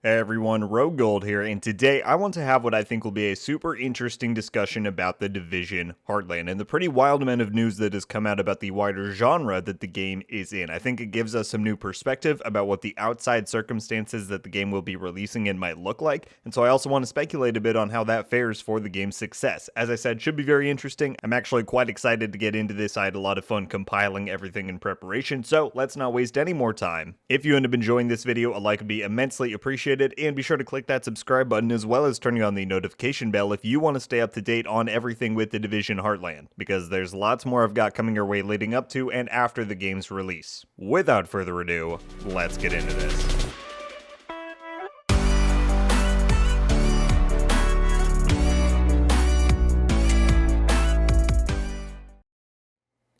Hey everyone, RogueGold here, and today I want to have what I think will be a super interesting discussion about the Division Heartland and the pretty wild amount of news that has come out about the wider genre that the game is in. I think it gives us some new perspective about what the outside circumstances that the game will be releasing in might look like, and so I also want to speculate a bit on how that fares for the game's success. As I said, should be very interesting. I'm actually quite excited to get into this. I had a lot of fun compiling everything in preparation, so let's not waste any more time. If you end up enjoying this video, a like would be immensely appreciated. And be sure to click that subscribe button as well as turning on the notification bell if you want to stay up to date on everything with the Division Heartland, because there's lots more I've got coming your way leading up to and after the game's release. Without further ado, let's get into this.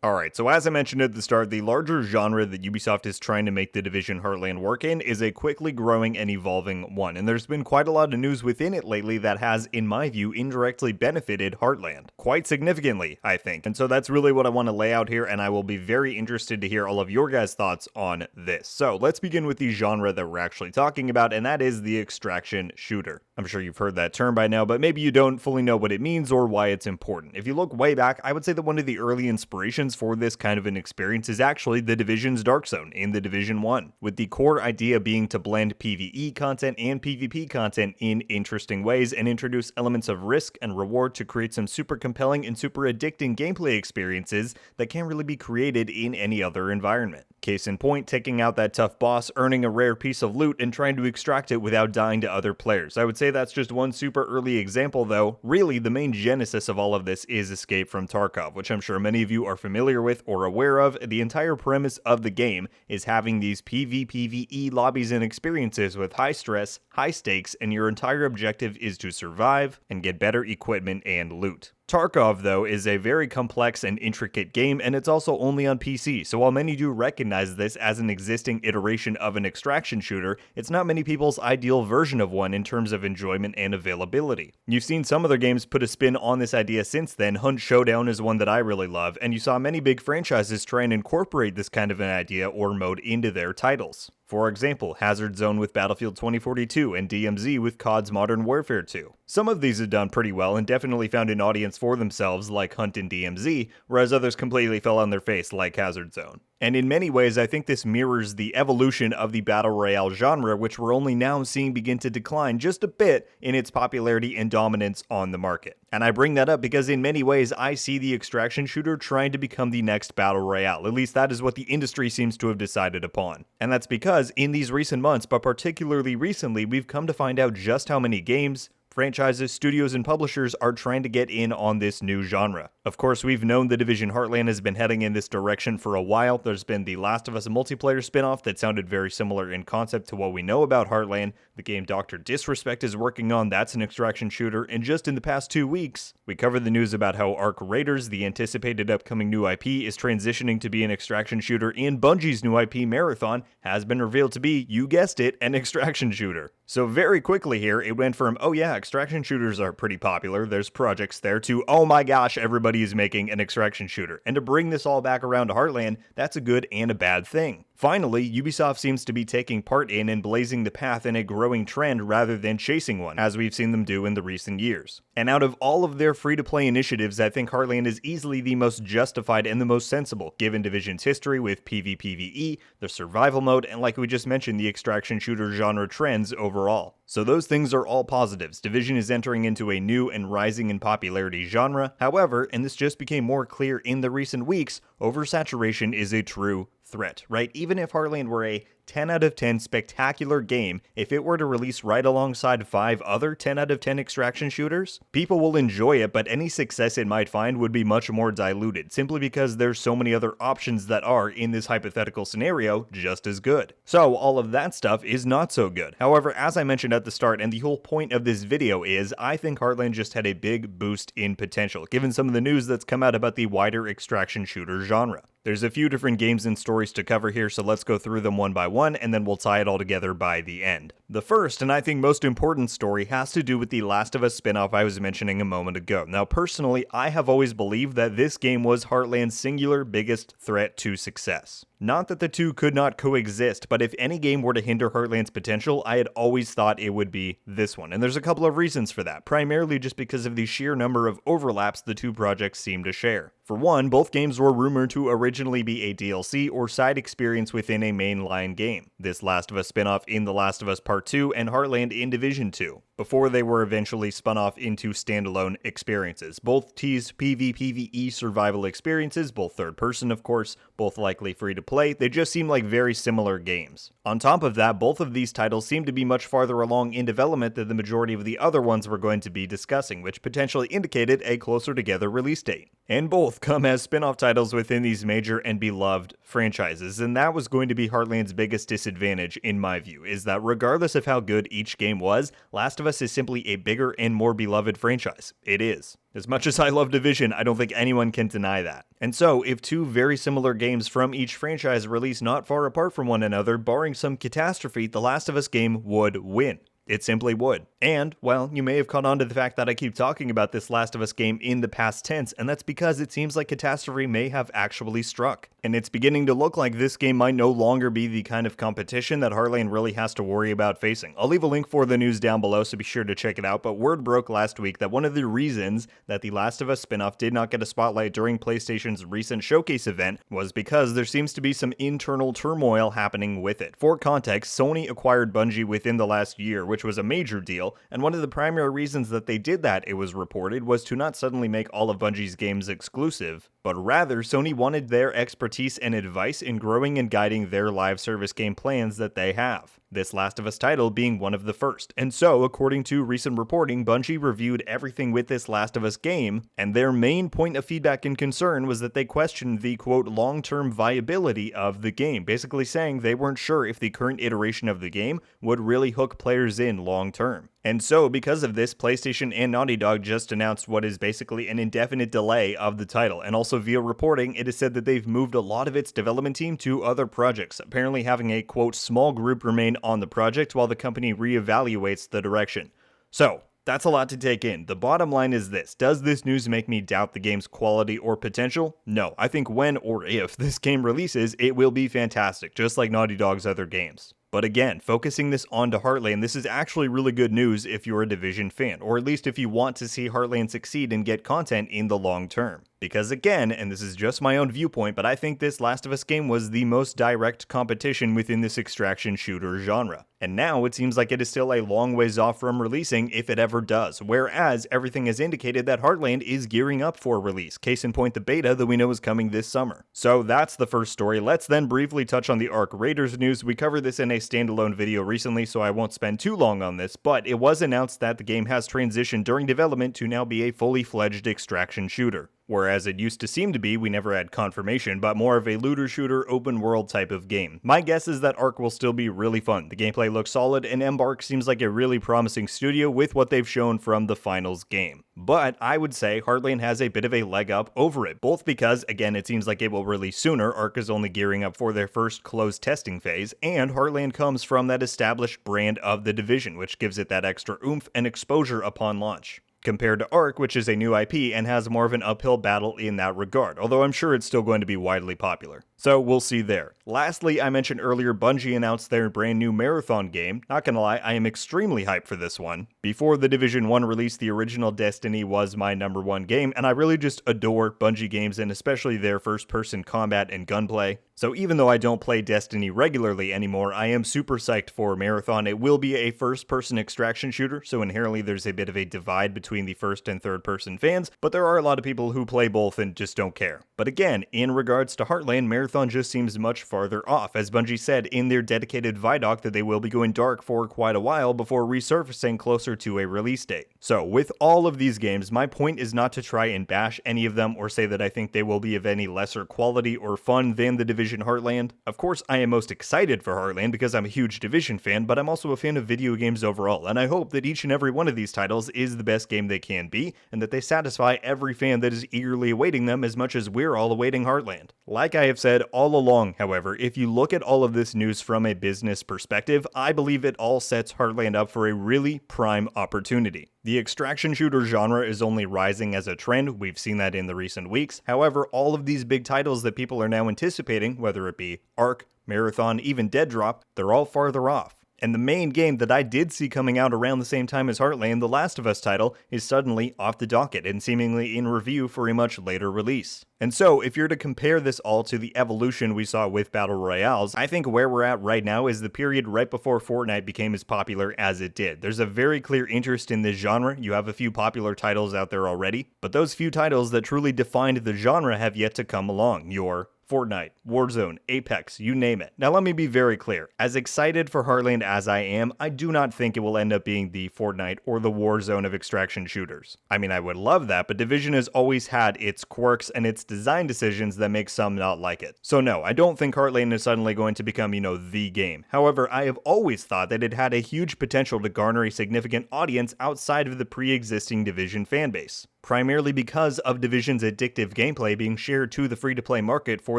Alright, so as I mentioned at the start, the larger genre that Ubisoft is trying to make the Division Heartland work in is a quickly growing and evolving one, and there's been quite a lot of news within it lately that has, in my view, indirectly benefited Heartland. Quite significantly, I think. And so that's really what I want to lay out here, and I will be very interested to hear all of your guys' thoughts on this. So let's begin with the genre that we're actually talking about, and that is the extraction shooter. I'm sure you've heard that term by now, but maybe you don't fully know what it means or why it's important. If you look way back, I would say that one of the early inspirations for this kind of an experience is actually the Division's Dark Zone in the Division 1, with the core idea being to blend PvE content and PvP content in interesting ways and introduce elements of risk and reward to create some super compelling and super addicting gameplay experiences that can't really be created in any other environment. Case in point, taking out that tough boss, earning a rare piece of loot, and trying to extract it without dying to other players. I would say that's just one super early example though. Really, the main genesis of all of this is Escape from Tarkov, which I'm sure many of you are familiar with or aware of. The entire premise of the game is having these PvPvE lobbies and experiences with high stress, high stakes, and your entire objective is to survive and get better equipment and loot. Tarkov, though, is a very complex and intricate game, and it's also only on PC, so while many do recognize this as an existing iteration of an extraction shooter, it's not many people's ideal version of one in terms of enjoyment and availability. You've seen some other games put a spin on this idea since then. Hunt Showdown is one that I really love, and you saw many big franchises try and incorporate this kind of an idea or mode into their titles. For example, Hazard Zone with Battlefield 2042 and DMZ with COD's Modern Warfare 2. Some of these have done pretty well and definitely found an audience for themselves like Hunt and DMZ, whereas others completely fell on their face like Hazard Zone. And in many ways, I think this mirrors the evolution of the Battle Royale genre, which we're only now seeing begin to decline just a bit in its popularity and dominance on the market. And I bring that up because in many ways, I see the extraction shooter trying to become the next Battle Royale. At least that is what the industry seems to have decided upon. And that's because in these recent months, but particularly recently, we've come to find out just how many games, franchises, studios, and publishers are trying to get in on this new genre. Of course, we've known the Division Heartland has been heading in this direction for a while. There's been the Last of Us multiplayer spin-off that sounded very similar in concept to what we know about Heartland. The game Dr. Disrespect is working on, that's an extraction shooter, and just in the past 2 weeks, we covered the news about how Arc Raiders, the anticipated upcoming new IP, is transitioning to be an extraction shooter, and Bungie's new IP, Marathon, has been revealed to be, you guessed it, an extraction shooter. So very quickly here, it went from, oh yeah, extraction shooters are pretty popular, there's projects there, to, oh my gosh, everybody is making an extraction shooter. And to bring this all back around to Heartland, that's a good and a bad thing. Finally, Ubisoft seems to be taking part in and blazing the path in a growing trend rather than chasing one, as we've seen them do in the recent years. And out of all of their free-to-play initiatives, I think Heartland is easily the most justified and the most sensible, given Division's history with PvPvE, the survival mode, and like we just mentioned, the extraction shooter genre trends overall. So those things are all positives. Division is entering into a new and rising in popularity genre. However, and this just became more clear in the recent weeks, oversaturation is a true threat, right? Even if Heartland were a 10 out of 10 spectacular game, if it were to release right alongside 5 other 10 out of 10 extraction shooters, people will enjoy it, but any success it might find would be much more diluted, simply because there's so many other options that are, in this hypothetical scenario, just as good. So all of that stuff is not so good. However, as I mentioned at the start, and the whole point of this video is, I think Heartland just had a big boost in potential, given some of the news that's come out about the wider extraction shooter genre. There's a few different games and stories to cover here, so let's go through them one by one, and then we'll tie it all together by the end. The first, and I think most important story, has to do with the Last of Us spin-off I was mentioning a moment ago. Now, personally, I have always believed that this game was Heartland's singular biggest threat to success. Not that the two could not coexist, but if any game were to hinder Heartland's potential, I had always thought it would be this one. And there's a couple of reasons for that, primarily just because of the sheer number of overlaps the two projects seem to share. For one, both games were rumored to originally be a DLC or side experience within a mainline game. This Last of Us spin-off in The Last of Us Part 2 and Heartland in Division 2, before they were eventually spun off into standalone experiences. Both teased PvPvE survival experiences, both third person of course, both likely free to play. They just seem like very similar games. On top of that, both of these titles seem to be much farther along in development than the majority of the other ones we're going to be discussing, which potentially indicated a closer together release date. And both come as spin-off titles within these major and beloved franchises, and that was going to be Heartland's biggest disadvantage in my view, is that regardless of how good each game was, Last of Us is simply a bigger and more beloved franchise. It is. As much as I love Division, I don't think anyone can deny that. And so, if two very similar games from each franchise release not far apart from one another, barring some catastrophe, The Last of Us game would win. It simply would. And, well, you may have caught on to the fact that I keep talking about this Last of Us game in the past tense, and that's because it seems like catastrophe may have actually struck. And it's beginning to look like this game might no longer be the kind of competition that Heartland really has to worry about facing. I'll leave a link for the news down below, so be sure to check it out, but word broke last week that one of the reasons that the Last of Us spin-off did not get a spotlight during PlayStation's recent showcase event was because there seems to be some internal turmoil happening with it. For context, Sony acquired Bungie within the last year, which was a major deal, and one of the primary reasons that they did that, it was reported, was to not suddenly make all of Bungie's games exclusive, but rather Sony wanted their expertise and advice in growing and guiding their live service game plans that they have. This Last of Us title being one of the first. And so, according to recent reporting, Bungie reviewed everything with this Last of Us game, and their main point of feedback and concern was that they questioned the, quote, long-term viability of the game, basically saying they weren't sure if the current iteration of the game would really hook players in long-term. And so, because of this, PlayStation and Naughty Dog just announced what is basically an indefinite delay of the title, and also via reporting, it is said that they've moved a lot of its development team to other projects, apparently having a, quote, small group remain on the project while the company reevaluates the direction. So, that's a lot to take in. The bottom line is this: does this news make me doubt the game's quality or potential? No. I think when or if this game releases, it will be fantastic, just like Naughty Dog's other games. But again, focusing this onto Heartland, this is actually really good news if you're a Division fan, or at least if you want to see Heartland succeed and get content in the long term. Because again, and this is just my own viewpoint, but I think this Last of Us game was the most direct competition within this extraction shooter genre. And now it seems like it is still a long ways off from releasing if it ever does, whereas everything has indicated that Heartland is gearing up for release, case in point the beta that we know is coming this summer. So that's the first story. Let's then briefly touch on the Ark Raiders news. We covered this in a standalone video recently, so I won't spend too long on this, but it was announced that the game has transitioned during development to now be a fully fledged extraction shooter. Whereas it used to seem to be, we never had confirmation, but more of a looter-shooter, open-world type of game. My guess is that Ark will still be really fun. The gameplay looks solid, and Embark seems like a really promising studio with what they've shown from the finals game. But I would say Heartland has a bit of a leg up over it, both because, again, it seems like it will release sooner, Ark is only gearing up for their first closed testing phase, and Heartland comes from that established brand of the Division, which gives it that extra oomph and exposure upon launch, compared to Ark, which is a new IP and has more of an uphill battle in that regard, although I'm sure it's still going to be widely popular. So we'll see there. Lastly, I mentioned earlier Bungie announced their brand new Marathon game. Not gonna lie, I am extremely hyped for this one. Before the Division 1 release, the original Destiny was my #1 game, and I really just adore Bungie games and especially their first-person combat and gunplay. So even though I don't play Destiny regularly anymore, I am super psyched for Marathon. It will be a first-person extraction shooter, so inherently there's a bit of a divide between the first and third-person fans, but there are a lot of people who play both and just don't care. But again, in regards to Heartland, Marathon just seems much farther off, as Bungie said in their dedicated Vidoc that they will be going dark for quite a while before resurfacing closer to a release date. So with all of these games, my point is not to try and bash any of them or say that I think they will be of any lesser quality or fun than the Division Heartland. Of course, I am most excited for Heartland because I'm a huge Division fan, but I'm also a fan of video games overall, and I hope that each and every one of these titles is the best game they can be, and that they satisfy every fan that is eagerly awaiting them as much as we're all awaiting Heartland. Like I have said said all along, however, if you look at all of this news from a business perspective, I believe it all sets Heartland up for a really prime opportunity. The extraction shooter genre is only rising as a trend, we've seen that in the recent weeks. However, all of these big titles that people are now anticipating, whether it be Ark, Marathon, even Dead Drop, they're all farther off. And the main game that I did see coming out around the same time as Heartland, the Last of Us title, is suddenly off the docket and seemingly in review for a much later release. And so, if you're to compare this all to the evolution we saw with Battle Royales, I think where we're at right now is the period right before Fortnite became as popular as it did. There's a very clear interest in this genre, you have a few popular titles out there already, but those few titles that truly defined the genre have yet to come along. Your Fortnite, Warzone, Apex, you name it. Now let me be very clear, as excited for Heartland as I am, I do not think it will end up being the Fortnite or the Warzone of extraction shooters. I mean, I would love that, but Division has always had its quirks and its design decisions that make some not like it. So no, I don't think Heartland is suddenly going to become, the game. However, I have always thought that it had a huge potential to garner a significant audience outside of the pre-existing Division fanbase, primarily because of Division's addictive gameplay being shared to the free-to-play market for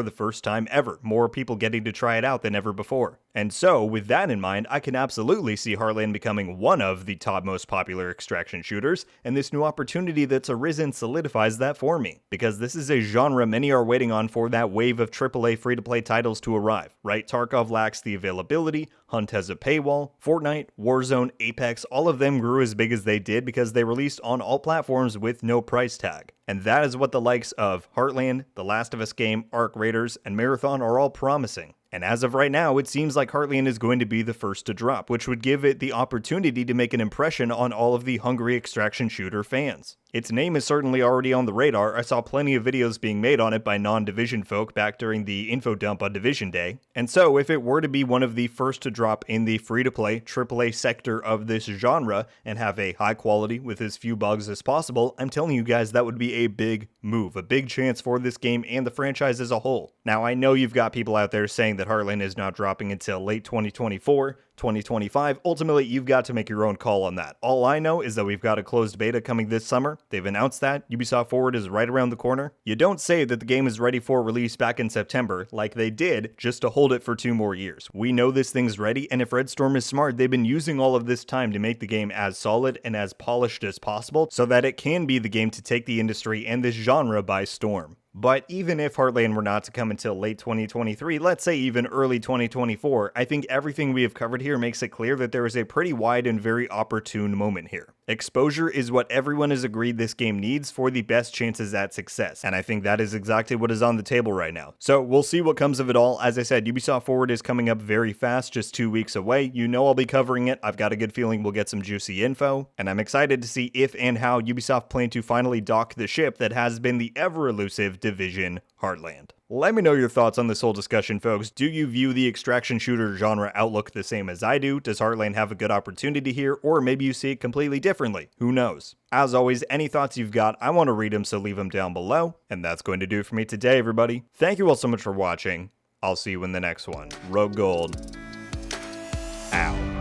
the first time ever, more people getting to try it out than ever before. And so, with that in mind, I can absolutely see Heartland becoming one of the top most popular extraction shooters, and this new opportunity that's arisen solidifies that for me, because this is a genre many are waiting on for that wave of AAA free-to-play titles to arrive, right? Tarkov lacks the availability, Hunt has a paywall, Fortnite, Warzone, Apex, all of them grew as big as they did because they released on all platforms with no price tag. And that is what the likes of Heartland, The Last of Us game, Ark Raiders, and Marathon are all promising. And as of right now, it seems like Heartland is going to be the first to drop, which would give it the opportunity to make an impression on all of the hungry extraction shooter fans. Its name is certainly already on the radar. I saw plenty of videos being made on it by non-Division folk back during the info dump on Division Day. And so, if it were to be one of the first to drop in the free-to-play AAA sector of this genre and have a high quality with as few bugs as possible, I'm telling you guys that would be a big move, a big chance for this game and the franchise as a whole. Now, I know you've got people out there saying that Heartland is not dropping until late 2024, 2025. Ultimately, you've got to make your own call on that. All I know is that we've got a closed beta coming this summer. They've announced that. Ubisoft Forward is right around the corner. You don't say that the game is ready for release back in September, like they did, just to hold it for 2 more years. We know this thing's ready, and if Red Storm is smart, they've been using all of this time to make the game as solid and as polished as possible so that it can be the game to take the industry and this genre by storm. But even if Heartland were not to come until late 2023, let's say even early 2024, I think everything we have covered here makes it clear that there is a pretty wide and very opportune moment here. Exposure is what everyone has agreed this game needs for the best chances at success, and I think that is exactly what is on the table right now. So we'll see what comes of it all. As I said, Ubisoft Forward is coming up very fast, just 2 weeks away. You know I'll be covering it. I've got a good feeling we'll get some juicy info, and I'm excited to see if and how Ubisoft plan to finally dock the ship that has been the ever-elusive Division Heartland. Let me know your thoughts on this whole discussion, folks. Do you view the extraction shooter genre outlook the same as I do? Does Heartland have a good opportunity here? Or maybe you see it completely differently? Who knows? As always, any thoughts you've got, I want to read them, so leave them down below. And that's going to do it for me today, everybody. Thank you all so much for watching. I'll see you in the next one. RogueGold. Ow.